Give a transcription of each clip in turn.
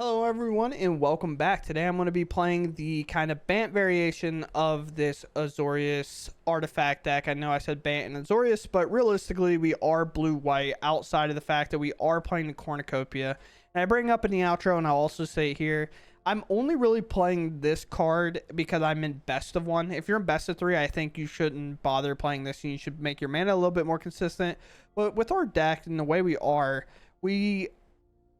Hello everyone and welcome back. Today I'm going to be playing the kind of Bant variation of this Azorius artifact deck. I know I said Bant and Azorius, but realistically we are blue-white outside of the fact that we are playing the Cornucopia. And I bring up in the outro and I'll also say here, I'm only really playing this card because I'm in best of one. If you're in best of three, I think you shouldn't bother playing this and you should make your mana a little bit more consistent. But with our deck and the way we are, we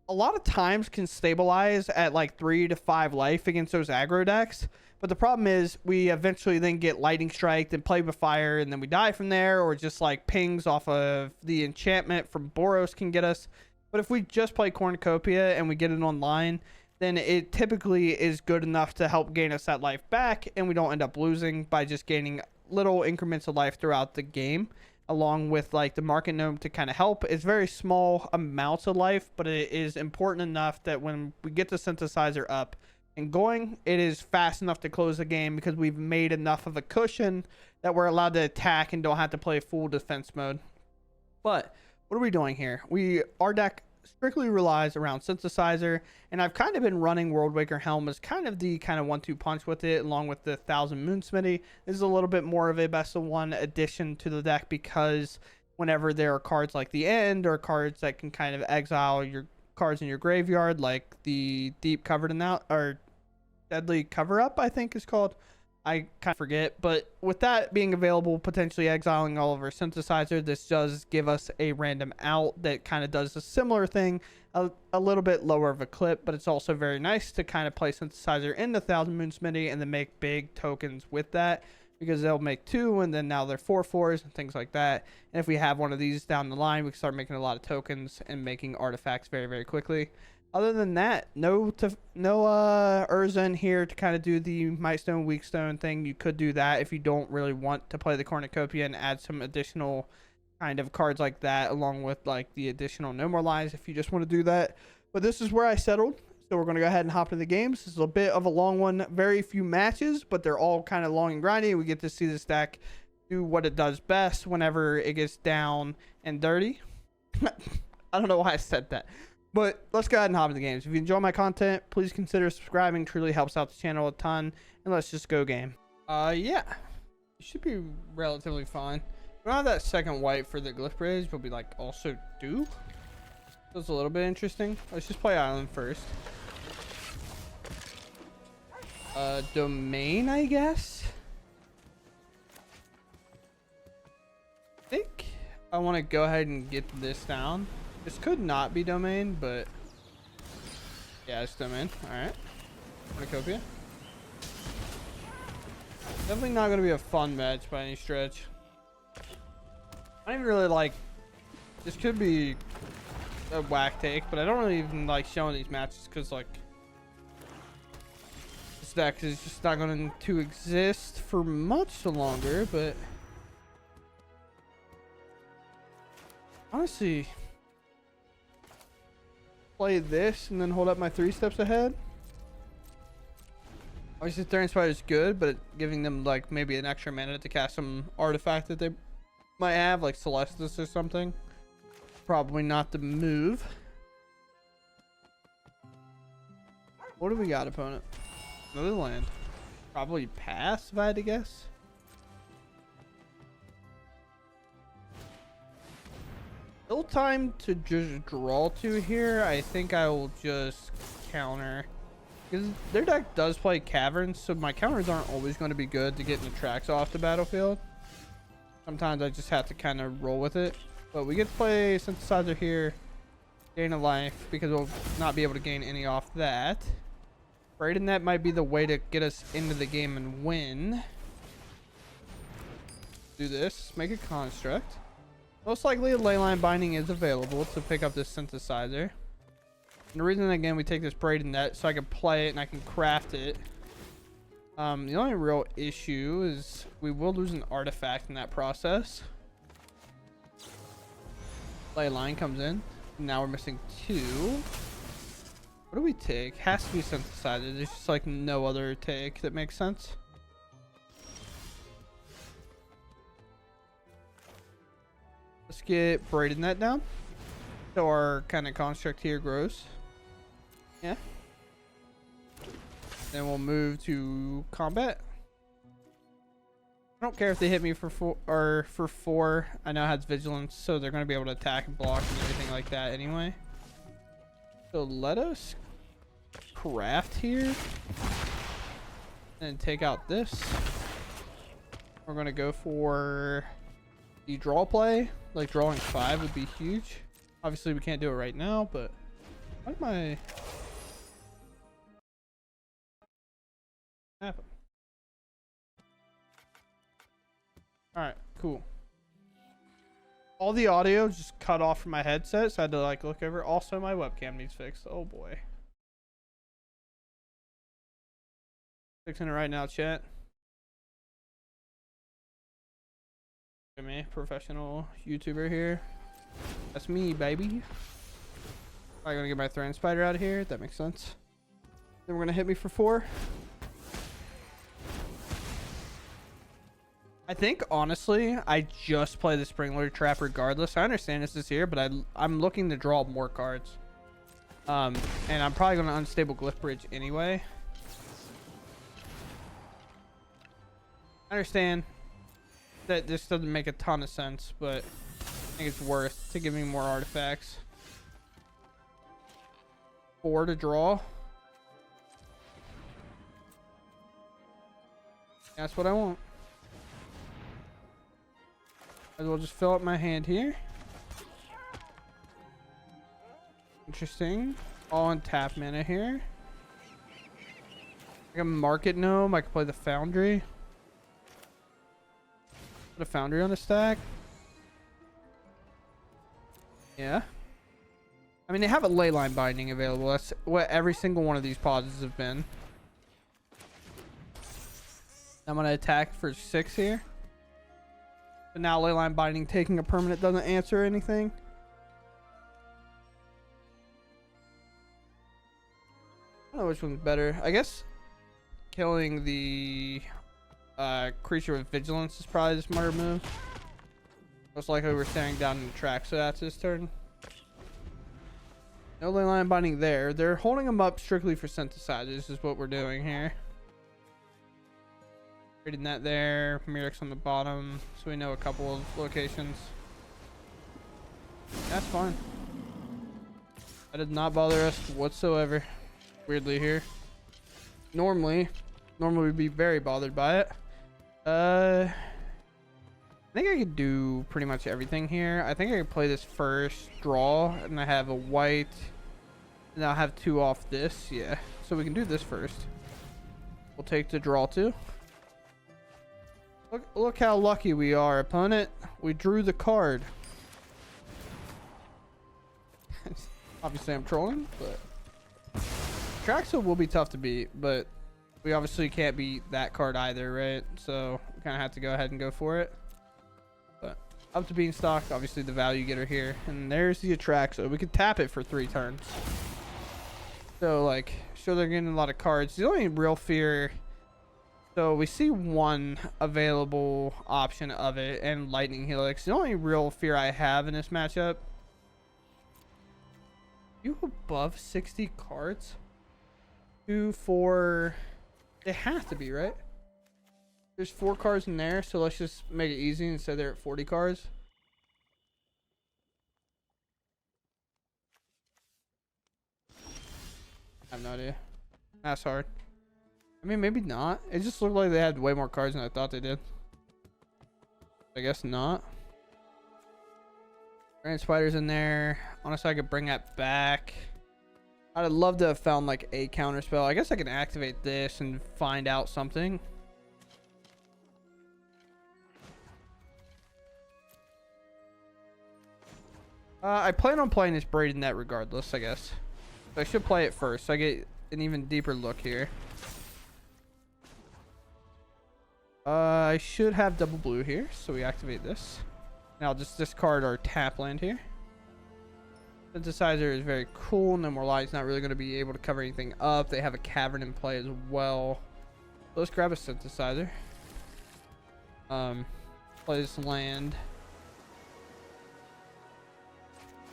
a lot of times can stabilize at like 3 to 5 life against those aggro decks. But the problem is we eventually then get lightning striked and play with fire and then we die from there, or just like pings off of the enchantment from Boros can get us. But if we just play Cornucopia and we get it online, then it typically is good enough to help gain us that life back, and we don't end up losing by just gaining little increments of life throughout the game, along with like the market gnome to kind of help. It's very small amounts of life, but it is important enough that when we get the synthesizer up and going, it is fast enough to close the game because we've made enough of a cushion that we're allowed to attack and don't have to play full defense mode. But what are we doing here? Our deck strictly relies around synthesizer, and I've kind of been running Worldwaker Helm as kind of the 1-2 punch with it, along with the 1000 Moonsmithy. This is a little bit more of a best of one addition to the deck, because whenever there are cards like the end or cards that can kind of exile your cards in your graveyard, like the deep covered and out, or deadly cover up, I think is called, I kind of forget, but with that being available, potentially exiling all of our synthesizer, this does give us a random out that kind of does a similar thing, a little bit lower of a clip, but it's also very nice to kind of play synthesizer in the 1000 Moonsmithy and then make big tokens with that, because they'll make 2 and then now they're 4/4s and things like that. And if we have one of these down the line, we can start making a lot of tokens and making artifacts very, very quickly. Other than that, no Urza in here to kind of do the Might Stone, Weak Stone thing. You could do that if you don't really want to play the Cornucopia and add some additional kind of cards like that, along with like the additional No More Lies if you just want to do that. But this is where I settled. So we're going to go ahead and hop into the games. This is a bit of a long one. Very few matches, but they're all kind of long and grindy. We get to see this deck do what it does best whenever it gets down and dirty. I don't know why I said that. But let's go ahead and hop into the games. If you enjoy my content, please consider subscribing. Truly helps out the channel a ton. And let's just go game. Yeah. It should be relatively fine. We don't have that second white for the Glyph Bridge, but we like also do. That's a little bit interesting. Let's just play Island first. Domain, I guess. I think I want to go ahead and get this down. This could not be domain, but yeah, it's domain. All right, Cornucopia. Definitely not going to be a fun match by any stretch. I don't even really like. This could be a whack take, but I don't really even like showing these matches because like this deck is just not going to exist for much longer. But honestly, play this and then hold up my 3 steps ahead. Obviously, Thorn Spider is good, but giving them like maybe an extra mana to cast some artifact that they might have, like Celestis or something. Probably not the move. What do we got, opponent? Another land. Probably pass if I had to guess. Still time to just draw 2 here. I think I will just counter, because their deck does play caverns, so my counters aren't always going to be good to getting the tracks off the battlefield. Sometimes I just have to kind of roll with it. But we get to play synthesizer here, gain a life, because we'll not be able to gain any off that. Braiding that might be the way to get us into the game and win. Do this, make a construct. Most likely a leyline binding is available to pick up this synthesizer. And the reason, again, we take this braided net so I can play it and I can craft it. The only real issue is we will lose an artifact in that process. Leyline comes in. Now we're missing 2. What do we take? Has to be synthesizer. There's just like no other take that makes sense. Let's get braided net down so our kind of construct here grows. Yeah, Then we'll move to combat. I don't care if they hit me for 4. I know it has vigilance, so they're going to be able to attack and block and everything like that anyway. So let us craft here and take out this. We're going to go for the draw play. Like drawing 5 would be huge. Obviously we can't do it right now, but what am I happen? All right, cool. All the audio just cut off from my headset, so I had to like look over. Also, my webcam needs fixed. Oh boy. Fixing it right now, chat. Look at me, professional YouTuber here. That's me, baby. I'm gonna get my Thran Spider out of here. That makes sense. Then we're gonna hit me for 4. I think honestly, I just play the Sprinkler Trap regardless. I understand this is here, but I'm looking to draw more cards. And I'm probably gonna unstable Glyph Bridge anyway. I understand that this doesn't make a ton of sense, but I think it's worth to give me more artifacts. 4 to draw. That's what I want. Might as well just fill up my hand here. Interesting. All on tap mana here. I can Market Gnome. I can play the Foundry. Put a Foundry on the stack. Yeah. I mean, they have a Leyline Binding available. That's what every single one of these pauses have been. I'm going to attack for 6 here. But now Leyline Binding taking a permanent doesn't answer anything. I don't know which one's better. I guess killing the creature with vigilance is probably the smarter move. Most likely we're staring down in the track, so that's his turn. No Leyline Binding there. They're holding them up strictly for synthesizers is what we're doing here. Creating that there. Mirrex on the bottom, so we know a couple of locations. That's fine. That did not bother us whatsoever. Weirdly here. Normally we'd be very bothered by it. I think I could do pretty much everything here. I think I could play this first, draw, and I have a white, and I'll have 2 off this. Yeah, so we can do this first. We'll take the draw 2. Look how lucky we are, opponent. We drew the card. Obviously I'm trolling, but Traxel will be tough to beat, but we obviously can't beat that card either, right? So we kind of have to go ahead and go for it. But up to Beanstalk, obviously the value getter here. And there's the Atraxo. We could tap it for 3 turns. So like, sure they're getting a lot of cards. The only real fear... So we see 1 available option of it, and Lightning Helix. The only real fear I have in this matchup... You above 60 cards? 2, 4... They have to be, right? There's 4 cards in there, so let's just make it easy and say they're at 40 cards. I have no idea. That's hard. I mean, maybe not. It just looked like they had way more cards than I thought they did. I guess not. Grand Spider's in there. Honestly, I could bring that back. I'd love to have found like a counter spell. I guess I can activate this and find out something. I plan on playing this Braided Net regardless, I guess. So I should play it first so I get an even deeper look here. I should have double blue here, so we activate this. And I'll just discard our tap land here. Synthesizer is very cool. No More Light's not really going to be able to cover anything up. They have a cavern in play as well. So let's grab a synthesizer. Play this land.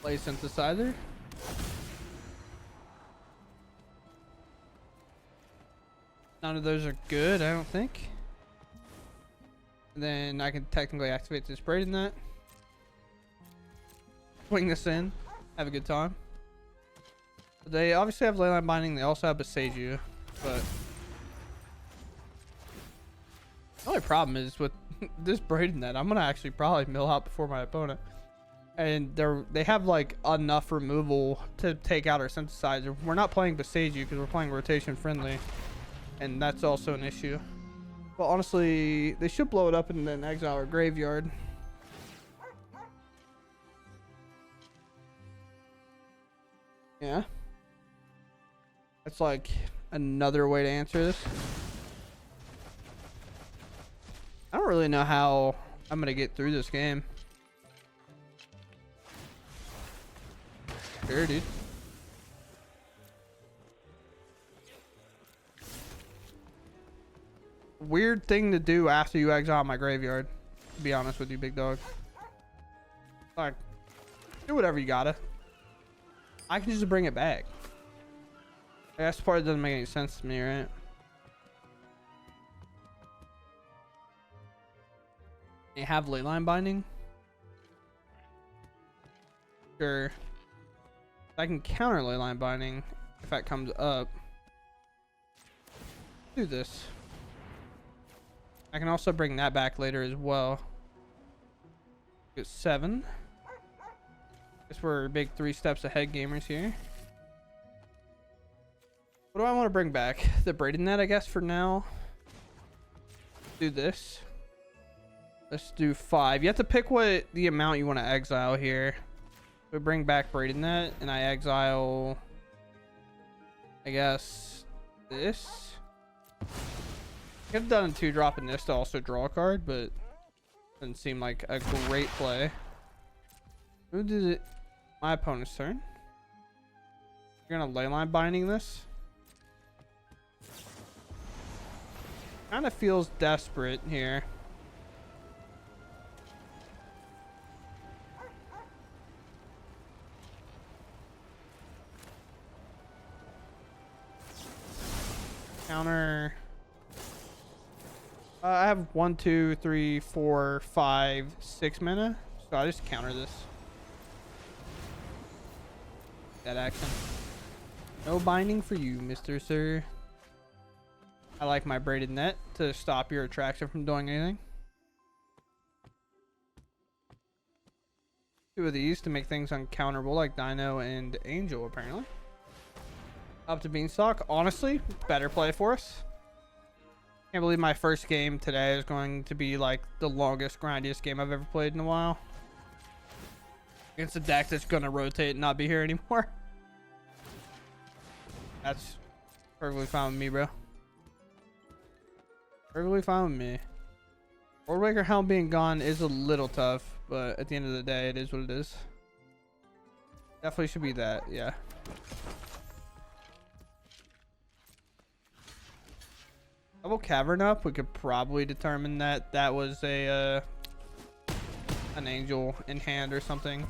Play synthesizer. None of those are good, I don't think. And then I can technically activate this braid in that. Swing this in. Have a good time. They obviously have Leyline Binding. They also have Besage, but the only problem is with this braid in that I'm gonna actually probably mill out before my opponent. And they have like enough removal to take out our synthesizer. We're not playing Besage because we're playing rotation friendly, and that's also an issue. Well, honestly, they should blow it up and then exile our graveyard. Yeah. That's like another way to answer this. I don't really know how I'm gonna get through this game. Sure, dude. Weird thing to do after you exile my graveyard, to be honest with you, big dog. Like, do whatever you gotta. I can just bring it back. That's the part that doesn't make any sense to me, right? They have Leyline Binding. Sure. I can counter Leyline Binding if that comes up. Do this. I can also bring that back later as well. Get 7. Guess we're big 3 steps ahead gamers here. What do I want to bring back? The braided net, I guess, for now. Do this. Let's do 5. You have to pick what the amount you want to exile here. We bring back braided net, and I exile, I guess, this. Could have done 2 dropping this to also draw a card, but doesn't seem like a great play. Who did it? My opponent's turn. You're gonna Leyline Binding this. Kind of feels desperate here. Counter. I have 1, 2, 3, 4, 5, 6 mana, so I just counter this. That action. No binding for you, Mr. Sir. I like my braided net to stop your attraction from doing anything. 2 of these to make things uncounterable, like Dino and Angel, apparently. Up to Beanstalk. Honestly, better play for us. Can't believe my first game today is going to be like the longest, grindiest game I've ever played in a while. Against a deck that's gonna rotate and not be here anymore. That's perfectly fine with me, bro. Perfectly fine with me. Lordwaker Helm being gone is a little tough, but at the end of the day, it is what it is. Definitely should be that, yeah. Double Cavern up, we could probably determine that that was a an angel in hand or something.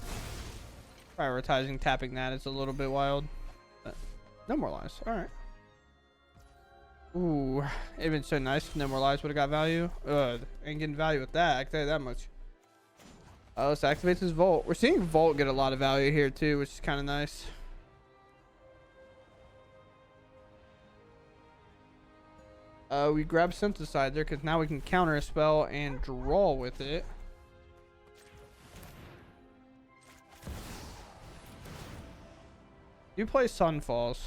Prioritizing tapping that is a little bit wild. But no more lies. All right. Ooh, it'd been so nice if no more lies would have got value. Ain't getting value with that. I can tell you that much. Let's activate this Volt. We're seeing Volt get a lot of value here too, which is kind of nice. We grab Synthesizer because now we can counter a spell and draw with it. You play Sunfalls.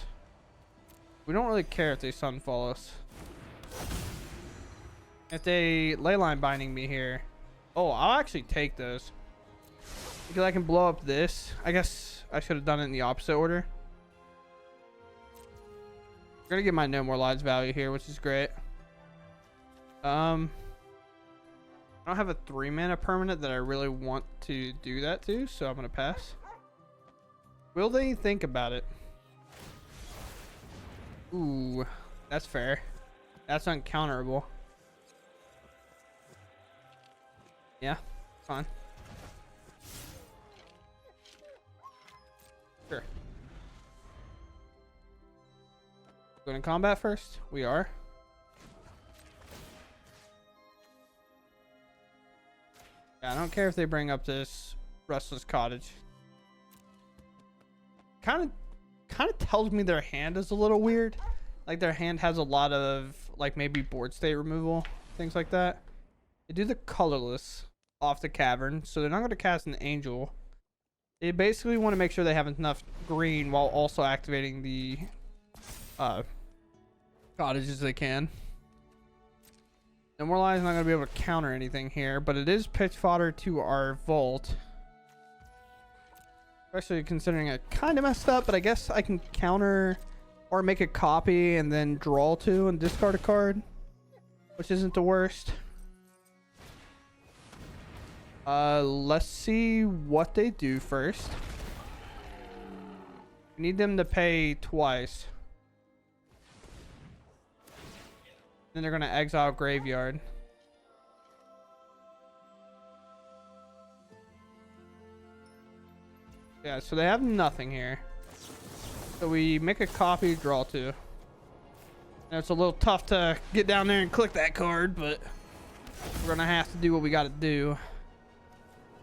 We don't really care if they Sunfall us. If they Leyline Binding me here. Oh, I'll actually take those. Because I can blow up this. I guess I should have done it in the opposite order. I'm gonna get my no more lives value here, which is great. I don't have a 3-mana permanent that I really want to do that to, so I'm gonna pass. Will they think about it? Ooh, that's fair. That's uncounterable. Yeah, fine. Sure. Going to combat first? We are. I don't care if they bring up this Restless Cottage. Kind of tells me their hand is a little weird. Like their hand has a lot of like maybe board state removal, things like that. They do the colorless off the cavern, so they're not going to cast an angel. They basically want to make sure they have enough green while also activating the cottages they can. Demoralize is not going to be able to counter anything here, but it is pitch fodder to our vault. Especially considering it kind of messed up, but I guess I can counter or make a copy and then draw 2 and discard a card, which isn't the worst. Let's see what they do first. We need them to pay twice. Then they're going to exile Graveyard. Yeah, so they have nothing here. So we make a copy, draw 2. And it's a little tough to get down there and click that card, but we're going to have to do what we got to do.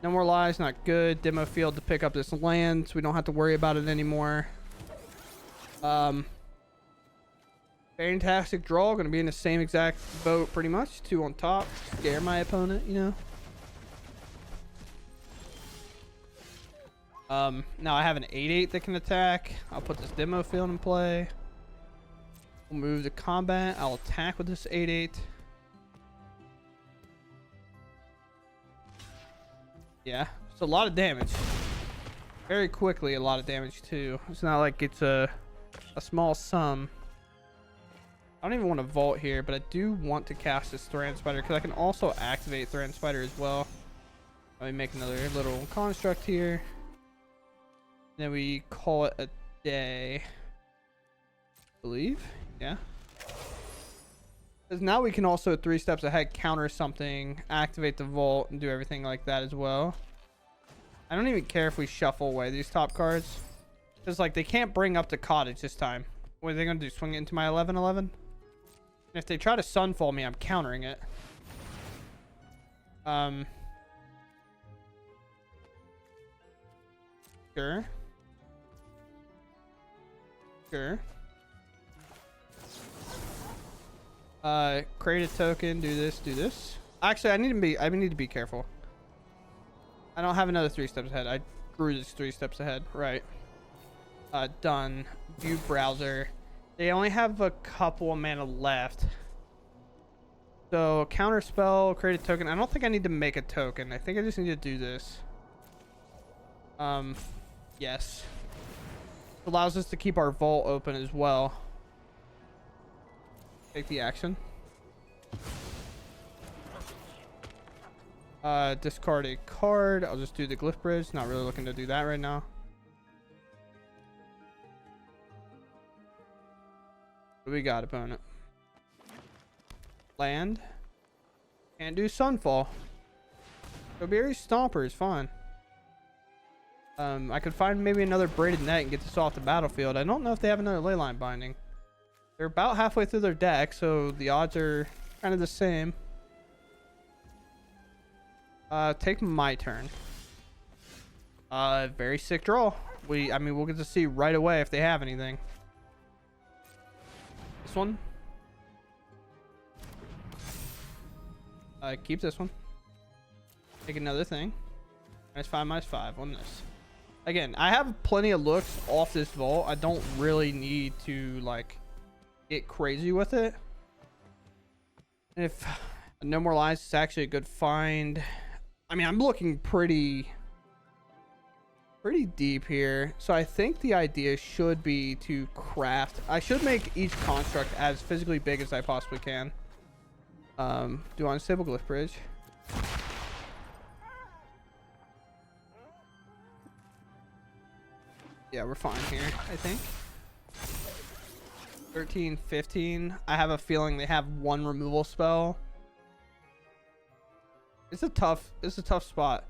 No more lies, not good. Demo field to pick up this land, so we don't have to worry about it anymore. Fantastic draw. Going to be in the same exact boat pretty much. 2 on top. Scare my opponent, you know. Now I have an 8/8 that can attack. I'll put this demo field in play. We'll move to combat. I'll attack with this 8/8. Yeah, it's a lot of damage. Very quickly, a lot of damage too. It's not like it's a small sum. I don't even want to vault here, but I do want to cast this Thran Spider because I can also activate Thran Spider as well. Let me make another little construct here. Then we call it a day. I believe. Yeah. Because now we can also 3 steps ahead counter something, activate the vault, and do everything like that as well. I don't even care if we shuffle away these top cards. Because like they can't bring up the cottage this time. What are they going to do? Swing it into my 11/11? If they try to Sunfall me, I'm countering it. Sure. Sure. Create a token, do this. Actually, I need to be careful. I don't have another 3 steps ahead. I drew this 3 steps ahead. Right. Done. View browser. They only have a couple of mana left. So, counter spell, create a token. I don't think I need to make a token. I think I just need to do this. Yes. Allows us to keep our vault open as well. Take the action. Discard a card. I'll just do the Glyph Bridge. Not really looking to do that right now. What do we got, opponent? Land. Can't do Sunfall. Berry Stomper is fine. I could find maybe another Braided Net and get this off the battlefield. I don't know if they have another Leyline Binding. They're about halfway through their deck, so the odds are kind of the same. Take my turn. Very sick draw. I mean, we'll get to see right away if they have anything. This one. Keep this one. Take another thing. -5/-5 on this. Again, I have plenty of looks off this vault. I don't really need to like get crazy with it. And if No More Lies is actually a good find. I mean, I'm looking pretty deep here. So I think the idea should be to craft. I should make each construct as physically big as I possibly can. Do Unstable Glyph Bridge. Yeah, we're fine here, I think. 13, 15. I have a feeling they have 1 removal spell. It's a tough spot.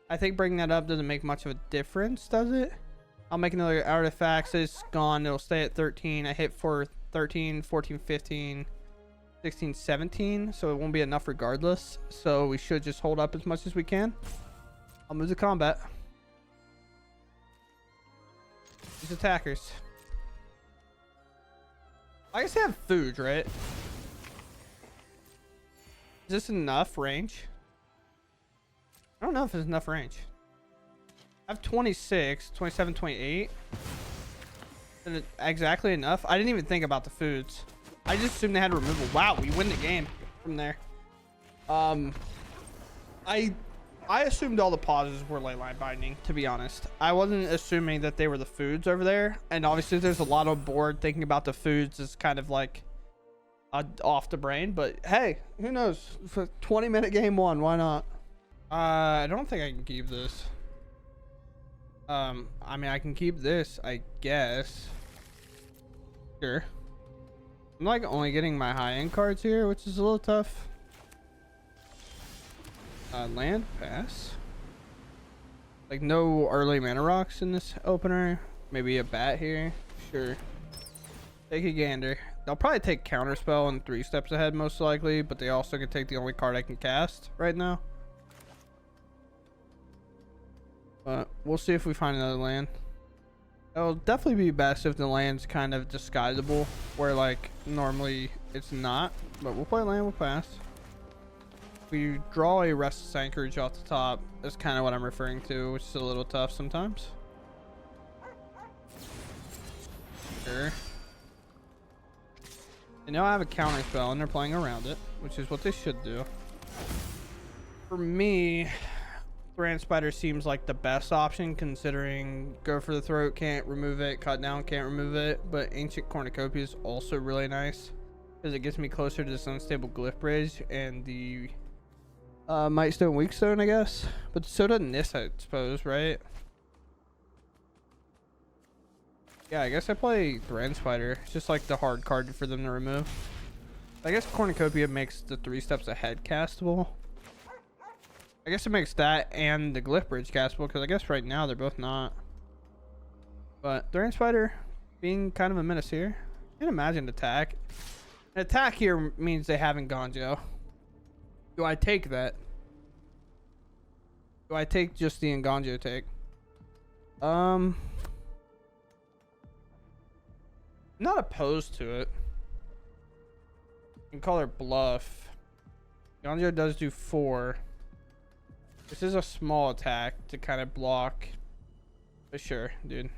I think bringing that up doesn't make much of a difference, does it? I'll make another artifact. So it's gone. It'll stay at 13. I hit for 13, 14, 15. 16, 17, so it won't be enough regardless. So we should just hold up as much as we can. I'll move to combat. These attackers. I guess they have food, right? Is this enough range? I don't know if it's enough range. I have 26, 27, 28. Is it exactly enough? I didn't even think about the foods. I just assumed they had removal. Wow, we win the game from there. I assumed all the pauses were ley line binding, to be honest. I wasn't assuming that they were the foods over there. And obviously there's a lot on board. Thinking about the foods is kind of like off the brain. But hey, who knows? For 20-minute game one, why not? I don't think I can keep this. I mean, I can keep this, I guess. Sure. I'm like only getting my high-end cards here, which is a little tough. Land pass. Like no early mana rocks in this opener. Maybe a bat here. Sure. Take a gander. They'll probably take counterspell and 3 steps ahead most likely, but they also can take the only card I can cast right now. But we'll see if we find another land. It'll definitely be best if the land's kind of disguisable, where like normally it's not. But we'll play land, we'll pass. We draw a restless anchorage off the top. That's kind of what I'm referring to, which is a little tough sometimes. Sure. They know I have a counter spell and they're playing around it, which is what they should do. For me, Brand Spider seems like the best option, considering Go for the Throat can't remove it, Cut Down can't remove it, but Ancient Cornucopia is also really nice because it gets me closer to this Unstable Glyph Bridge and the Might Stone, Weak Stone, I guess. But so doesn't this, I suppose, right? Yeah, I guess I play Brand Spider. It's just like the hard card for them to remove. I guess Cornucopia makes the 3 steps ahead castable. I guess it makes that and the Glyph Bridge castable, because I guess right now they're both not. But Brand Spider being kind of a menace here. I can't imagine attack. An attack here means they haven't Gonjo. Do I take that? Do I take just the Nganjo take? Not opposed to it. You can call her bluff. Nganjo does do 4. This is a small attack to kind of block. For sure, dude.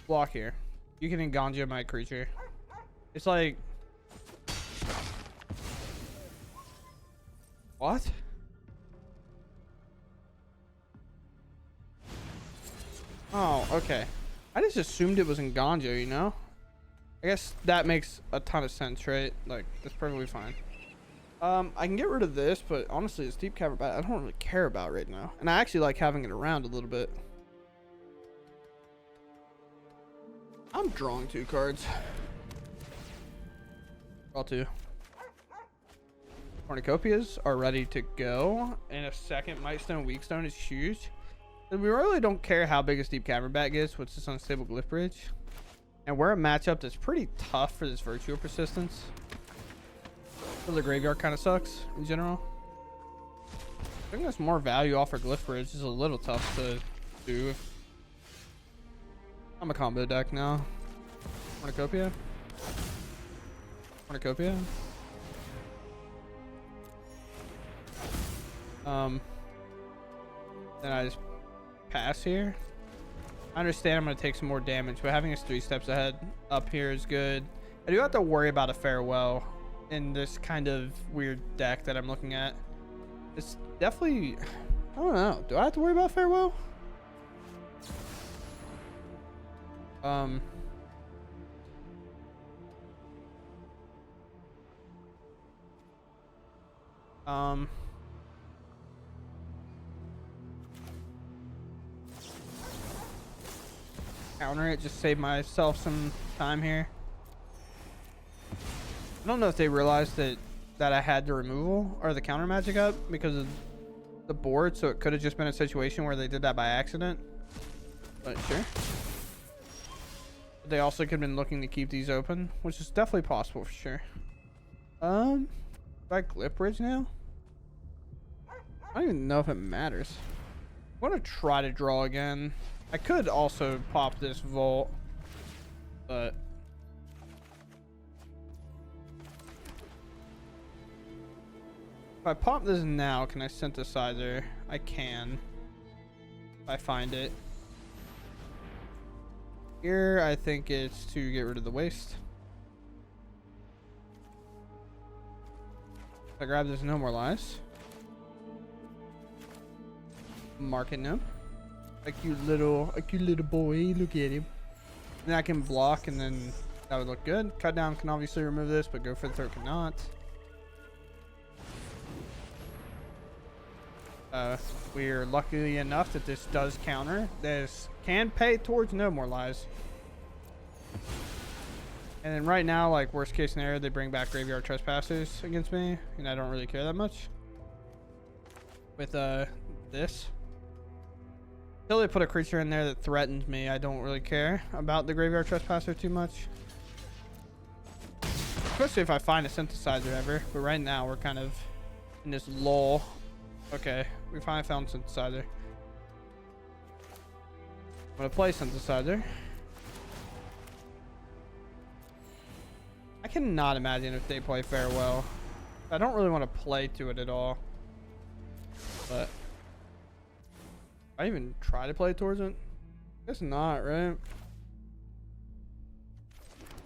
Block here. You can Nganjo my creature. It's like... What? Oh, okay. I just assumed it was Nganjo, you know? I guess that makes a ton of sense, right? Like, that's perfectly fine. I can get rid of this, but honestly, this Deep Cavern Bat I don't really care about right now. And I actually like having it around a little bit. I'm drawing 2 cards. Draw 2. Cornucopias are ready to go. In a second, Might Stone, Weak Stone is huge. And we really don't care how big a Deep Cavern Bat gets, which is Unstable Glyph Bridge. And we're a matchup that's pretty tough for this Virtue of Persistence. So the graveyard kind of sucks in general. I think there's more value off our Glyph Bridge. Is a little tough to do. I'm a combo deck now. Cornucopia. Cornucopia. Then I just pass here. I understand I'm going to take some more damage, but having us 3 steps ahead up here is good. I do have to worry about a farewell in this kind of weird deck that I'm looking at. It's definitely... I don't know. Do I have to worry about farewell? Counter it, just save myself some time here. I don't know if they realized that I had the removal or the counter magic up because of the board, so it could have just been a situation where they did that by accident. But sure. They also could have been looking to keep these open, which is definitely possible for sure. Do I Glip Bridge now? I don't even know if it matters. I want to try to draw again. I could also pop this Volt, but if I pop this now, can I synthesizer? I can. If I find it. Here, I think it's to get rid of the waste. If I grab this No More Lies. Mark it now. Like you little boy, look at him. And I can block, and then that would look good. Cut down can obviously remove this, but go for the third cannot. We're lucky enough that this does counter. This can pay towards No More Lies. And then right now, like worst case scenario, they bring back Graveyard Trespassers against me, and I don't really care that much with this. Until they put a creature in there that threatens me, I don't really care about the Graveyard Trespasser too much. Especially if I find a synthesizer ever. But right now, we're kind of in this lull. Okay, we finally found synthesizer. I'm gonna play synthesizer. I cannot imagine if they play Farewell. I don't really want to play to it at all. But I even try to play towards it? Guess not, right?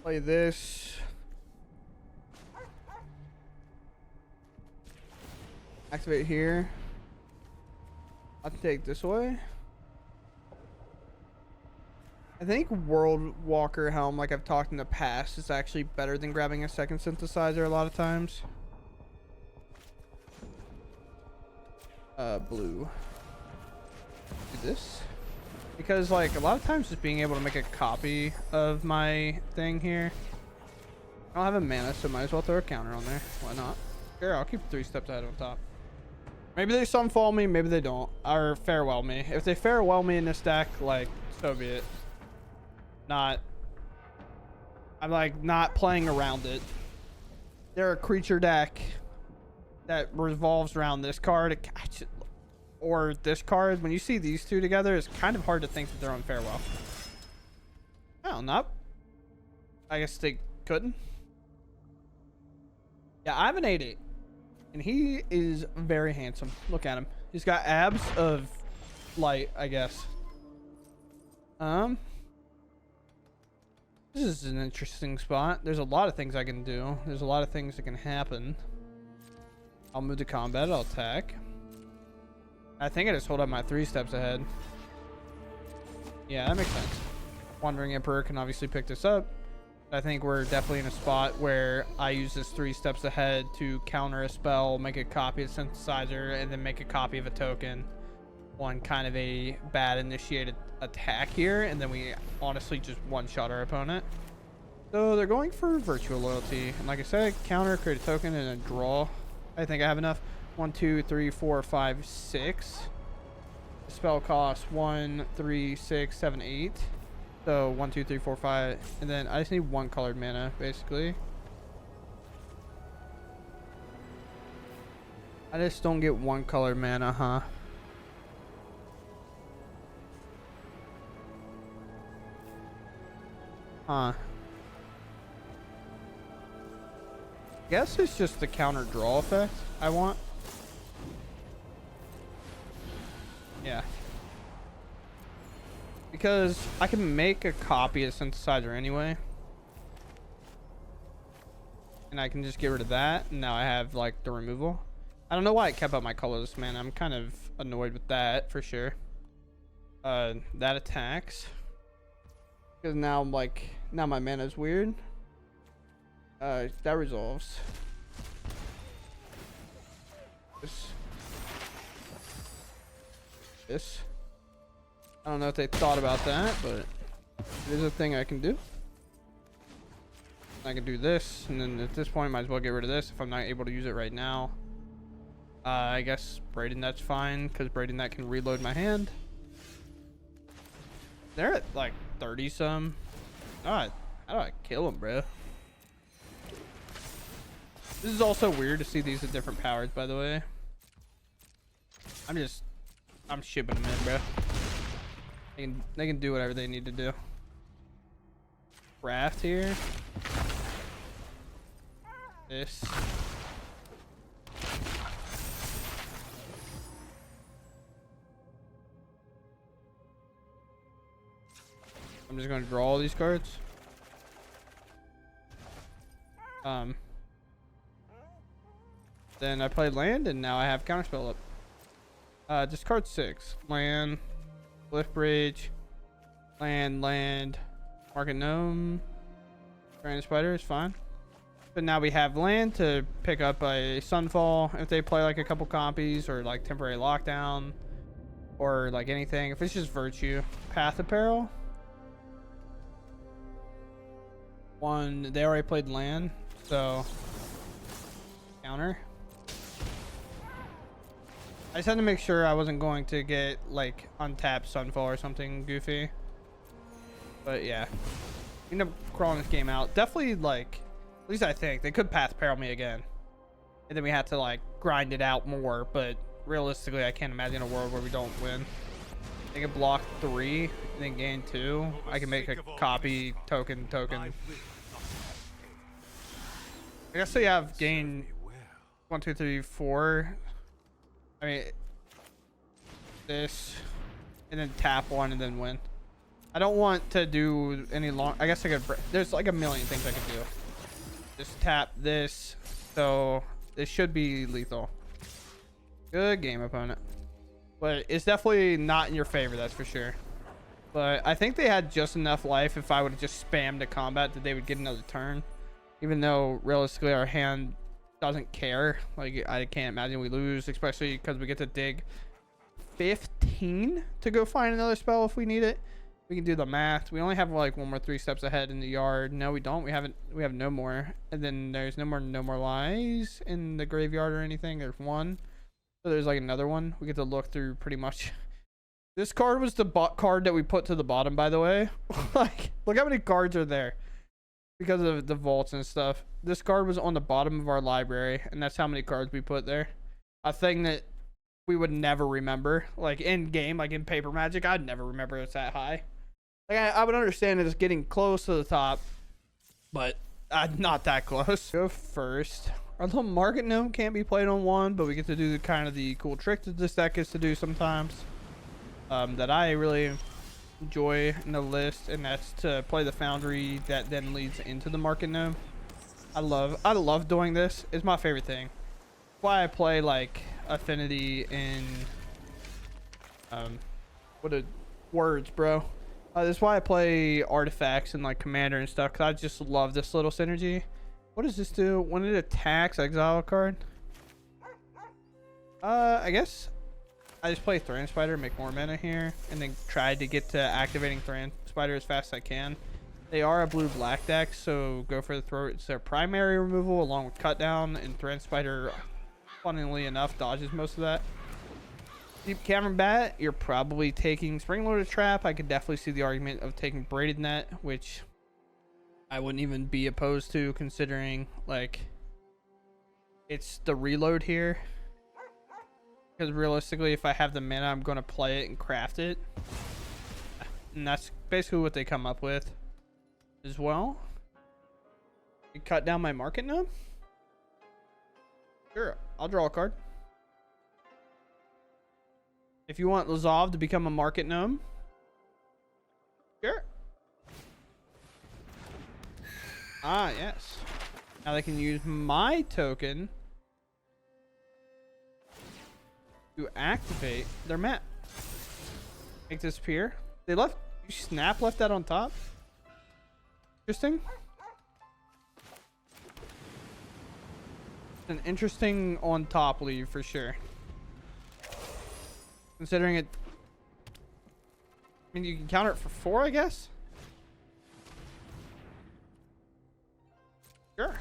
Play this. Activate here. I'll take this away. I think World Walker Helm, like I've talked in the past, is actually better than grabbing a second synthesizer a lot of times. Blue. Do this. Because, like, a lot of times just being able to make a copy of my thing here. I don't have a mana, so might as well throw a counter on there. Why not? Sure, I'll keep 3 steps ahead on top. Maybe they Sunfall me, maybe they don't. Or Farewell me. If they Farewell me in this deck, like, so be it. I'm like not playing around it. They're a creature deck that revolves around this card or this card. When you see these two together, it's kind of hard to think that they're on Farewell. Oh, not. I guess they couldn't. Yeah, I have an 8/8, and he is very handsome. Look at him. He's got abs of light, I guess. This is an interesting spot. There's a lot of things I can do. There's a lot of things that can happen. I'll move to combat. I'll attack. I think I just hold up my 3 steps ahead. Yeah, that makes sense. Wandering Emperor can obviously pick this up. I think we're definitely in a spot where I use this 3 steps ahead to counter a spell, make a copy of Synthesizer, and then make a copy of a token. One kind of a bad initiated attack here, and then we honestly just one-shot our opponent. So they're going for Virtual Loyalty, and like I said, counter, create a token, and a draw. I think I have enough. 1, 2, 3, 4, 5, 6. The spell costs 1, 3, 6, 7, 8. So 1, 2, 3, 4, 5, and then I just need 1 colored mana, basically. I just don't get 1 colored mana, huh? Huh. Guess it's just the counter draw effect I want. Yeah. Because I can make a copy of Synthesizer anyway. And I can just get rid of that. And now I have like the removal. I don't know why it kept up my colors, man. I'm kind of annoyed with that for sure. That attacks. Because now I'm like, now my mana is weird. That resolves. This. I don't know if they thought about that, but it is a thing I can do. I can do this, and then at this point, might as well get rid of this if I'm not able to use it right now. I guess Braiding Net's fine, because Braiding Net can reload my hand. They're at like 30 some. How do I kill him, bro? This is also weird to see these at different powers, by the way. I'm shipping them in, bro. They can do whatever they need to do. Craft here. This. I'm just gonna draw all these cards. Then I played land, and now I have counterspell up. Discard 6. Land, Cliff Bridge, land, Market Gnome, Dragon Spider is fine. But now we have land to pick up a Sunfall if they play like a couple compies or like temporary lockdown or like anything. If it's just Virtue, Path of Peril. One, they already played land, so counter. I just had to make sure I wasn't going to get like untapped Sunfall or something goofy. But yeah, end up crawling this game out. Definitely, like, at least I think they could Path Peril me again, and then we had to like grind it out more. But realistically, I can't imagine a world where we don't win. They can block 3 and then gain 2. I can make a copy token. I guess they have gain 1, 2, 3, 4. I mean, this, and then tap 1 and then win. I don't want to do any long. I guess I could. There's like a million things I could do. Just tap this, so this should be lethal. Good game, opponent. But it's definitely not in your favor, that's for sure. But I think they had just enough life if I would have just spammed the combat that they would get another turn. Even though realistically our hand doesn't care. Like, I can't imagine we lose, especially because we get to dig 15 to go find another spell if we need it. We can do the math. We only have like 1 more 3 steps ahead in the yard. No, we don't. We have no more. And then there's no more lies in the graveyard or anything. There's 1. So there's like another one. We get to look through pretty much. This card was the card that we put to the bottom, by the way. Like, look how many cards are there because of the vaults and stuff. This card was on the bottom of our library, and that's how many cards we put there. A thing that we would never remember. Like in game, like in Paper Magic, I'd never remember it's that high. Like I would understand it's getting close to the top, but not that close. Go first. Our little Market Gnome can't be played on 1, but we get to do the kind of the cool trick that this deck gets to do sometimes. That I really enjoy in the list, and that's to play the Foundry that then leads into the Market Gnome. I love doing this. It's my favorite thing. Why I play like Affinity in what are words, bro? That's why I play Artifacts and like Commander and stuff, because I just love this little synergy. What does this do? When it attacks, exile a card. I guess I just play Thran Spider, make more mana here, and then try to get to activating Thran Spider as fast as I can. They are a blue-black deck, so go for the throw. It's their primary removal along with cut down, and Thran Spider, funnily enough, dodges most of that. Deep Cavern Bat, you're probably taking Spring-Loaded Trap. I could definitely see the argument of taking Braided Net, which I wouldn't even be opposed to, considering like it's the reload here. Because realistically, if I have the mana, I'm going to play it and craft it. And that's basically what they come up with as well. You cut down my Market Gnome? Sure, I'll draw a card. If you want Lazav to become a Market Gnome, sure. Ah, yes. Now they can use my token to activate their map. Make this appear. They left. You snap left that on top. Interesting. An interesting on top leave for sure. Considering it. I mean, you can counter it for 4, I guess. Sure.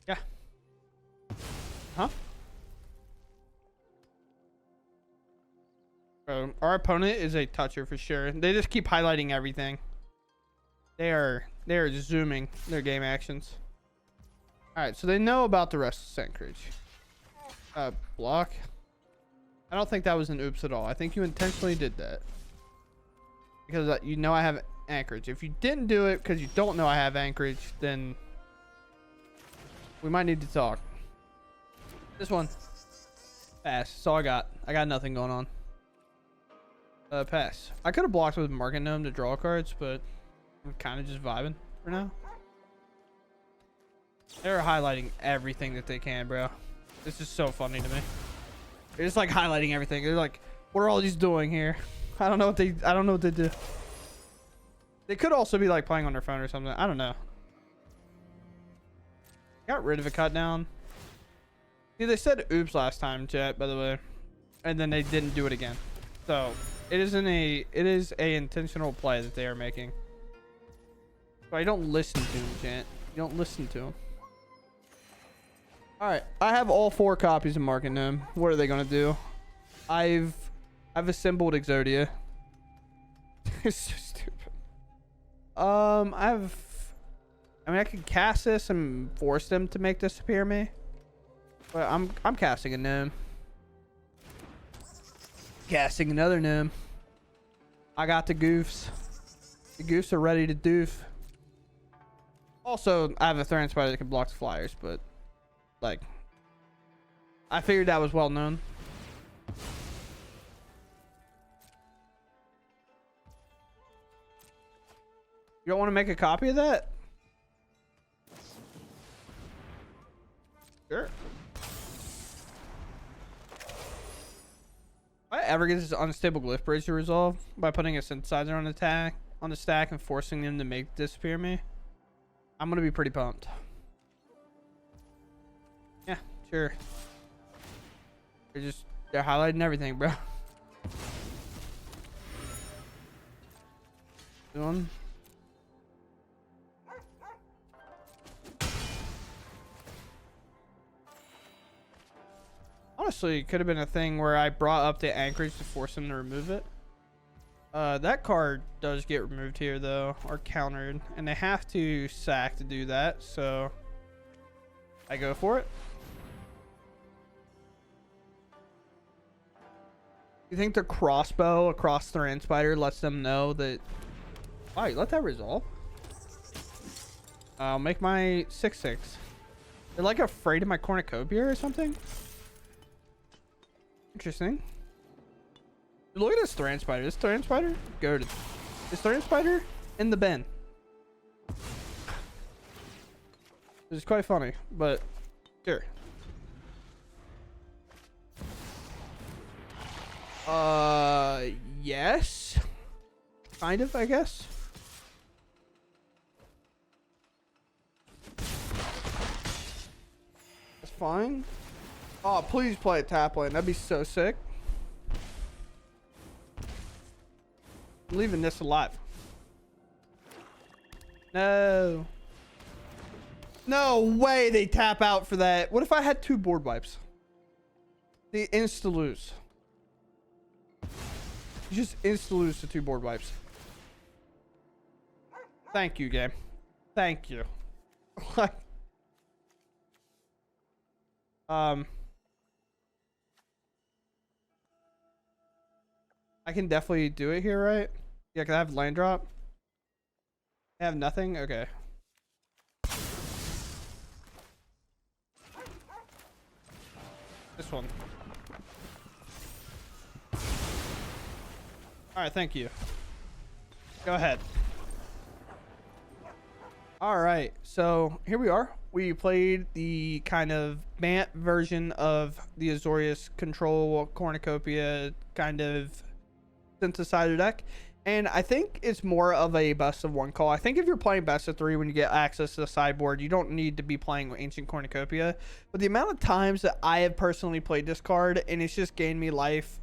Yeah. Huh? Bro. So our opponent is a toucher for sure. They just keep highlighting everything. They are zooming their game actions. All right, so they know about the rest of Anchorage. Block. I don't think that was an oops at all. I think you intentionally did that because you know I have Anchorage. If you didn't do it because you don't know I have Anchorage, then we might need to talk. This one. Pass. That's all I got. I got nothing going on. Pass. I could have blocked with Market Gnome to draw cards, but I'm kind of just vibing for now. They're highlighting everything that they can, bro. This is so funny to me. They're just like highlighting everything. They're like, what are all these doing here? I don't know what they do. They could also be like playing on their phone or something. I don't know. Got rid of a cut down. See, they said oops last time, chat, by the way, and then they didn't do it again. So it is a intentional play that they are making. But I don't listen to them, chat. You don't listen to them. All right, I have all 4 copies of Market Gnome. What are they gonna do? I've assembled Exodia. It's so stupid. I mean, I could cast this and force them to make disappear me, but I'm casting a gnome. Casting another gnome. I got the goofs. The goofs are ready to doof. Also, I have a Thorn Spider that can block the flyers, but like, I figured that was well known. You don't want to make a copy of that? Sure. If I ever get this unstable glyph bridge to resolve by putting a synthesizer on the stack and forcing them to make disappear me, I'm gonna be pretty pumped. Yeah, sure. They're highlighting everything, bro. One. Honestly, it could have been a thing where I brought up the Anchorage to force him to remove it. That card does get removed here though, or countered, and they have to sack to do that, so I go for it. You think the crossbow across the Thorn Spider lets them know that... Wow, you let that resolve? I'll make my 6/6. They're like afraid of my cornucopia or something? Interesting. Look at this Thorn Spider. This Thorn Spider? Go to this Thorn Spider in the bin. It's quite funny, but sure. Yes. Kind of, I guess. That's fine. Oh, please play a tap lane. That'd be so sick. I'm leaving this alive. No. No way they tap out for that. What if I had 2 board wipes? They insta lose. You just insta lose to 2 board wipes. Thank you, game. Thank you. I can definitely do it here, right? Yeah, can I have land drop? I have nothing? Okay. This one. Alright, thank you. Go ahead. Alright, so here we are. We played the kind of Bant version of the Azorius Control Cornucopia kind of synthesizer deck, and I think it's more of a best of 1 call. I think if you're playing best of 3 when you get access to the sideboard, you don't need to be playing Ancient Cornucopia, but the amount of times that I have personally played this card and it's just gained me life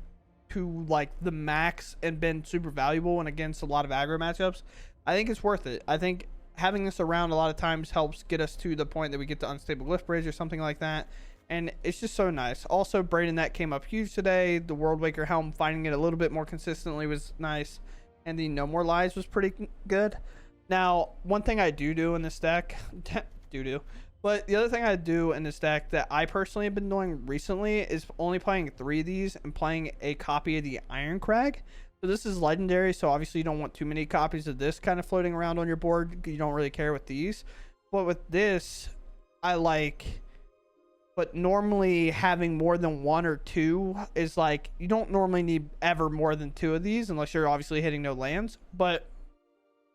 to like the max and been super valuable and against a lot of aggro matchups, I think it's worth it. I think having this around a lot of times helps get us to the point that we get to Unstable Glyph Bridge or something like that, and it's just so nice. Also, Braden that came up huge today. The World Waker helm, finding it a little bit more consistently was nice, and the No More Lies was pretty good. Now, one thing I do in this deck, but the other thing I do in this deck that I personally have been doing recently is only playing 3 of these and playing a copy of the Iron Crag. So this is legendary, so obviously you don't want too many copies of this kind of floating around on your board. You don't really care with these. But with this, I like... But normally having more than 1 or 2 is like... You don't normally need ever more than 2 of these unless you're obviously hitting no lands. But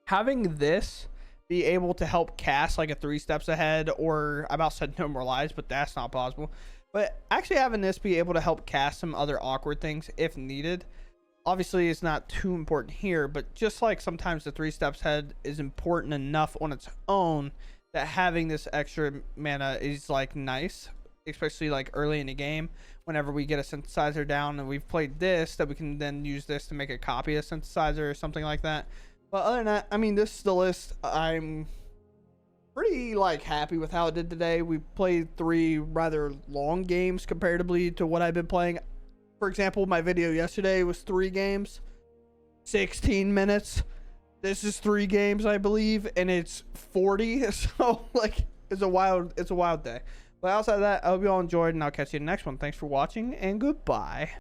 having this be able to help cast like a 3 steps ahead, or I about said No More Lies, but that's not possible. But actually having this be able to help cast some other awkward things if needed. Obviously, it's not too important here, but just like sometimes the 3 steps ahead is important enough on its own that having this extra mana is like nice, especially like early in the game whenever we get a synthesizer down and we've played this, that we can then use this to make a copy of synthesizer or something like that. But other than that, I mean, this is the list. I'm pretty like happy with how it did today. We played 3 rather long games comparatively to what I've been playing. For example, my video yesterday was 3 games, 16 minutes. This is 3 games, I believe, and it's 40. So like, it's a wild day. But outside of that, I hope you all enjoyed, and I'll catch you in the next one. Thanks for watching, and goodbye.